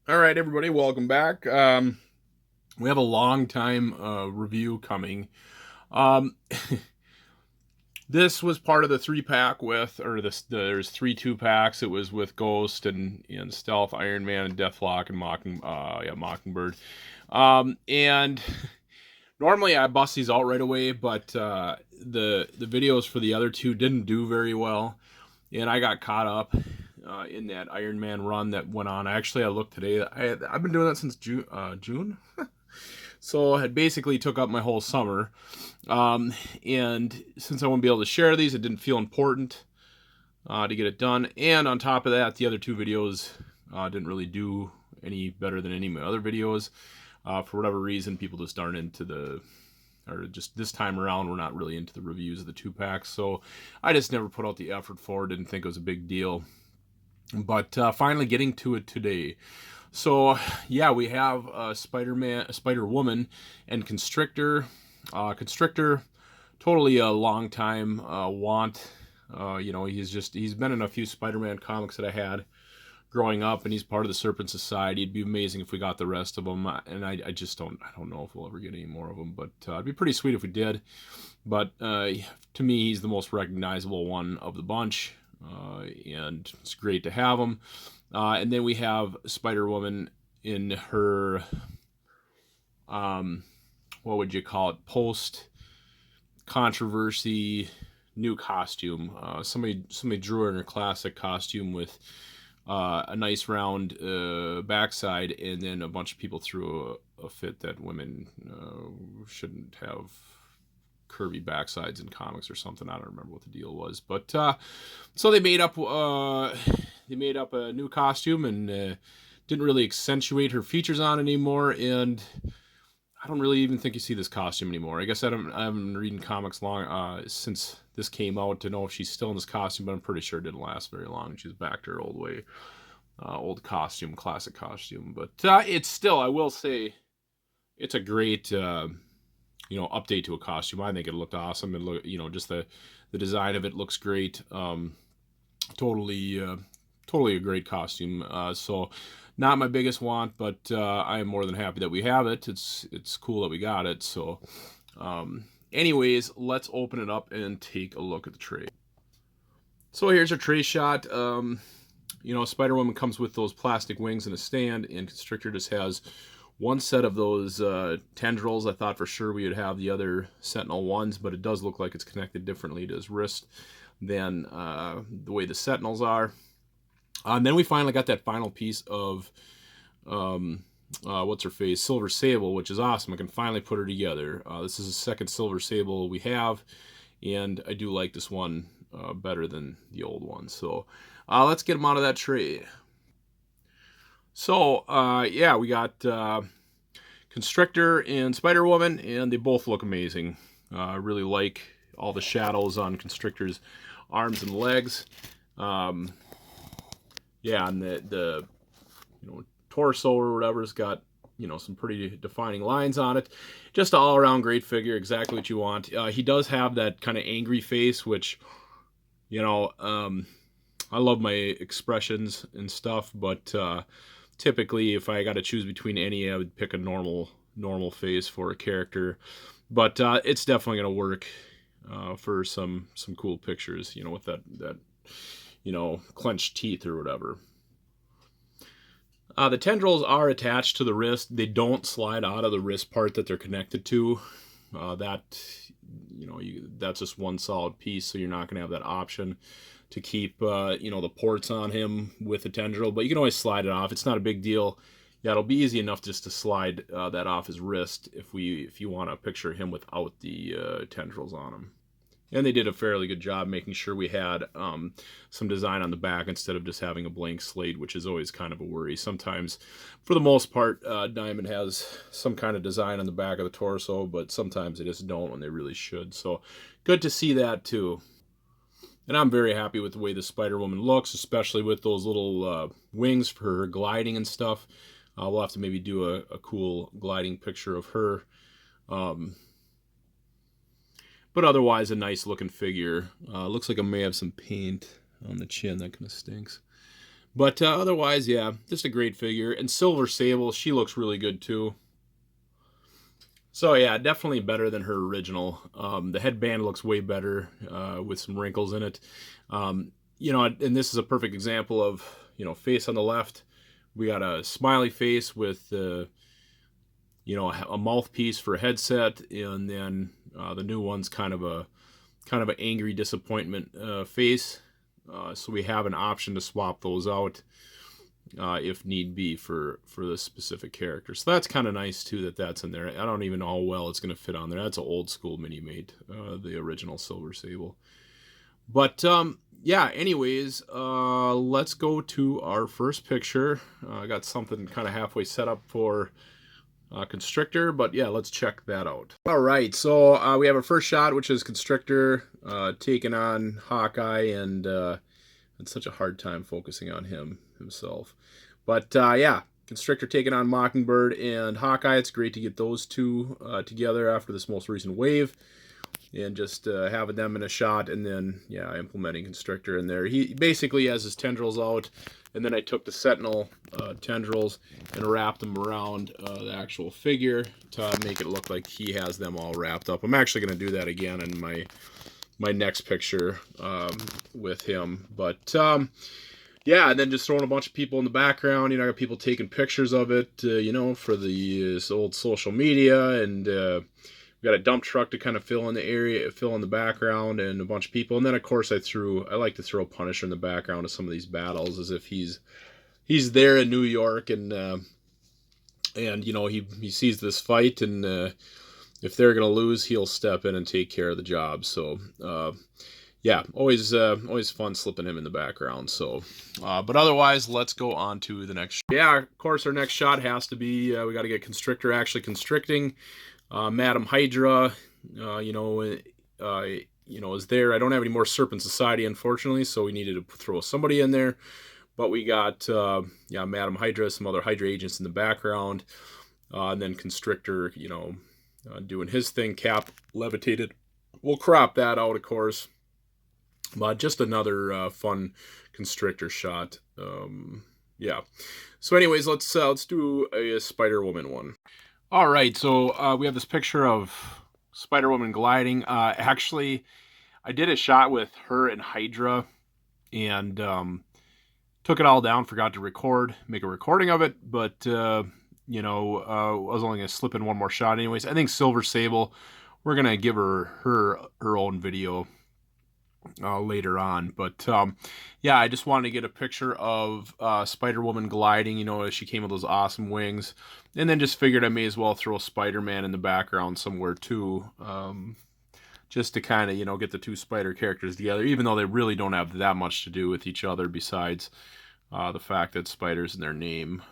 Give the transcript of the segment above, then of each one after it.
All right, everybody, welcome back. We have a long time review coming. Um, this was part of the three pack with, or there's three two packs. It was with Ghost and Stealth, Iron Man, and Deathlock, and Mockingbird. And normally I bust these out right away, but the videos for the other two didn't do very well, and I got caught up in that Iron Man run that went on. Actually, I looked today. I've been doing that since June. So it basically took up my whole summer. And since I won't be able to share these, it didn't feel important to get it done. And on top of that, the other two videos didn't really do any better than any of my other videos. For whatever reason, people just aren't into or just this time around, we're not really into the reviews of the two packs. So I just never put out the effort for it, didn't think it was a big deal. But finally getting to it today. So yeah, we have Spider-Woman, and Constrictor. Constrictor, totally a long time want. He's been in a few Spider-Man comics that I had growing up, and he's part of the Serpent Society. It'd be amazing if we got the rest of them, and I just don't know if we'll ever get any more of them. But it'd be pretty sweet if we did. But to me, he's the most recognizable one of the bunch, and it's great to have him. And then we have Spider-Woman in her, what would you call it, post controversy new costume. Somebody drew her in her classic costume with a nice round backside, and then a bunch of people threw a fit that women shouldn't have curvy backsides in comics or something. I don't remember what the deal was, but so they made up a new costume and didn't really accentuate her features on anymore. And I don't really even think you see this costume anymore. I guess I haven't been reading comics long since this came out to know if she's still in this costume, but I'm pretty sure it didn't last very long. She's back to her old way, old costume, classic costume. But it's still, I will say, it's a great update to a costume. I think it looked awesome. And just the design of it looks great. Totally totally a great costume. So not my biggest want, but I am more than happy that we have it. It's cool that we got it. So anyways, let's open it up and take a look at the tray. So here's our tray shot. Spider-Woman comes with those plastic wings and a stand, and Constrictor just has one set of those tendrils. I thought for sure we would have the other Sentinel ones, but it does look like it's connected differently to his wrist than the way the Sentinels are. And then we finally got that final piece of what's her face, Silver Sable, which is awesome. I can finally put her together. This is the second Silver Sable we have, and I do like this one better than the old one. So let's get them out of that tray. So yeah, we got Constrictor and Spider-Woman, and they both look amazing. I really like all the shadows on Constrictor's arms and legs. Yeah, and the torso or whatever's got some pretty defining lines on it. Just an all-around great figure, exactly what you want. He does have that kind of angry face, which I love my expressions and stuff, but typically if I got to choose between any, I would pick a normal face for a character. But it's definitely going to work for some cool pictures, with that clenched teeth or whatever. The tendrils are attached to the wrist. They don't slide out of the wrist part that they're connected to. That's just one solid piece, so you're not going to have that option to keep the ports on him with the tendril. But you can always slide it off. It's not a big deal. Yeah, it'll be easy enough just to slide that off his wrist if you want to picture him without the tendrils on him. And they did a fairly good job making sure we had some design on the back instead of just having a blank slate, which is always kind of a worry. Sometimes, for the most part, Diamond has some kind of design on the back of the torso, but sometimes they just don't when they really should. So good to see that too. And I'm very happy with the way the Spider-Woman looks, especially with those little wings for her gliding and stuff. We'll have to maybe do a cool gliding picture of her. But otherwise, a nice looking figure. Looks like I may have some paint on the chin. That kind of stinks. But otherwise, yeah, just a great figure. And Silver Sable, she looks really good too. So yeah, definitely better than her original. The headband looks way better with some wrinkles in it. You know, and this is a perfect example of, you know, face on the left. We got a smiley face with, you know, a mouthpiece for a headset, and then the new one's kind of an angry disappointment face. So we have an option to swap those out if need be for this specific character. So that's kind of nice too that that's in there. I don't even know how well it's going to fit on there. That's an old school Minimate, the original Silver Sable. But yeah, anyways, let's go to our first picture. I got something kind of halfway set up for Constrictor, but yeah, let's check that out. All right, so we have our first shot, which is Constrictor taking on Hawkeye, and it's such a hard time focusing on himself. But yeah, Constrictor taking on Mockingbird and Hawkeye. It's great to get those two together after this most recent wave, and just having them in a shot, and then yeah, implementing Constrictor in there. He basically has his tendrils out, and then I took the Sentinel tendrils and wrapped them around the actual figure to make it look like he has them all wrapped up. I'm actually going to do that again in my next picture with him. But yeah, and then just throwing a bunch of people in the background. You know, I got people taking pictures of it, you know, for the old social media, and we got a dump truck to kind of fill in the area, fill in the background, and a bunch of people. And then of course I like to throw Punisher in the background of some of these battles, as if he's there in New York, and you know, he sees this fight, and if they're gonna lose, he'll step in and take care of the job. So yeah, always fun slipping him in the background. So, but otherwise, let's go on to the next. Yeah, of course, our next shot has to be we got to get Constrictor actually constricting. Madam Hydra, you know, is there. I don't have any more Serpent Society, unfortunately, so we needed to throw somebody in there. But we got, yeah, Madam Hydra, some other Hydra agents in the background, and then Constrictor, you know, doing his thing. Cap levitated. We'll crop that out, of course. But just another fun Constrictor shot. Yeah. So, anyways, let's do a Spider-Woman one. All right, so we have this picture of Spider-Woman gliding. Actually, I did a shot with her and Hydra, and took it all down. Forgot to make a recording of it, but you know, I was only gonna slip in one more shot, anyways. I think Silver Sable, we're gonna give her own video later on, but yeah, I just wanted to get a picture of Spider-Woman gliding, you know, as she came with those awesome wings, and then just figured I may as well throw Spider-Man in the background somewhere too, just to kind of, you know, get the two Spider characters together, even though they really don't have that much to do with each other besides the fact that Spider's in their name.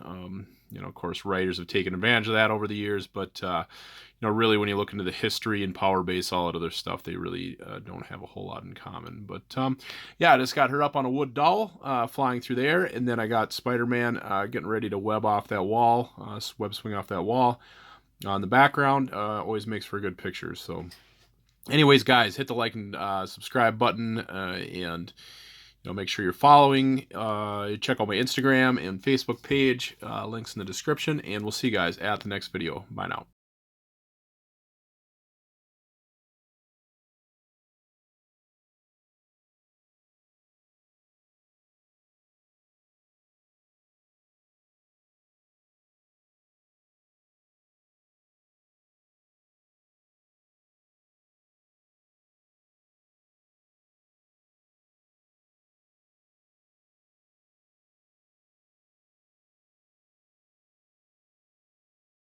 You know, of course, writers have taken advantage of that over the years, but you know, really, when you look into the history and power base, all that other stuff, they really don't have a whole lot in common. But yeah, I just got her up on a wood dowel, flying through there, and then I got Spider-Man getting ready to web off that wall, web swing off that wall. In the background, always makes for good pictures. So, anyways, guys, hit the like and subscribe button, and you know, make sure you're following. Check out my Instagram and Facebook page. Links in the description, and we'll see you guys at the next video. Bye now.